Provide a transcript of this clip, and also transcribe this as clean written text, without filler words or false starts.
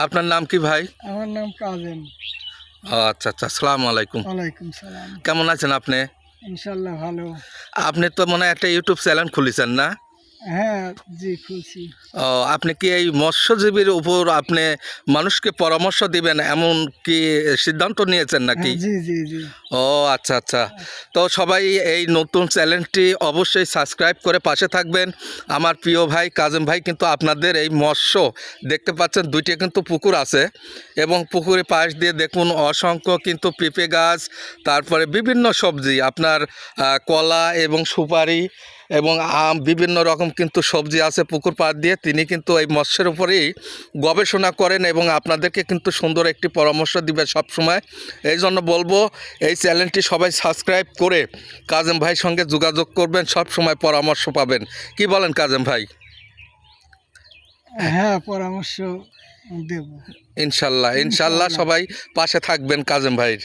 আপনার নাম কি ভাই? আমার নাম কাজেম। ও আচ্ছা আচ্ছা, আসসালামু আলাইকুম। ওয়ালাইকুম সালাম। কেমন আছেন আপনি? ইনশাল্লাহ ভালো। আপনি তো মনে হয় একটা ইউটিউব চ্যানেল খুলেছেন না? হ্যাঁ, জি খুলছি। ও, আপনি কি এই মৎস্যজীবীর উপর আপনি মানুষকে পরামর্শ দিবেন এমন কি সিদ্ধান্ত নিয়েছেন নাকি? হ্যাঁ, জি জি জি। ও আচ্ছা আচ্ছা। তো সবাই এই নতুন চ্যানেলটি অবশ্যই সাবস্ক্রাইব করে পাশে থাকবেন। আমার প্রিয় ভাই কাজেম ভাই কিন্তু আপনাদের এই মৎস্য দেখতে পাচ্ছেন, দুইটি কিন্তু পুকুর আছে এবং পুকুরের পাশ দিয়ে দেখুন অসংখ্য কিন্তু পেঁপে গাছ, তারপরে বিভিন্ন সবজি আপনার কলা এবং সুপারি এবং আম, বিভিন্ন রকম কিন্তু সবজি আছে পুকুর পাড় দিয়ে। তিনি কিন্তু এই মৎস্যের উপরেই গবেষণা করেন এবং আপনাদেরকে কিন্তু সুন্দর একটি পরামর্শ দিবে সবসময়। এই জন্য বলবো এই চ্যানেলটি সবাই সাবস্ক্রাইব করে কাজেম ভাইয়ের সঙ্গে যোগাযোগ করবেন, সব সময় পরামর্শ পাবেন। কি বলেন কাজেম ভাই? হ্যাঁ, পরামর্শ দেব ইনশাল্লাহ ইনশাল্লাহ ইনশাআল্লাহ। সবাই পাশে থাকবেন কাজেম ভাইয়ের।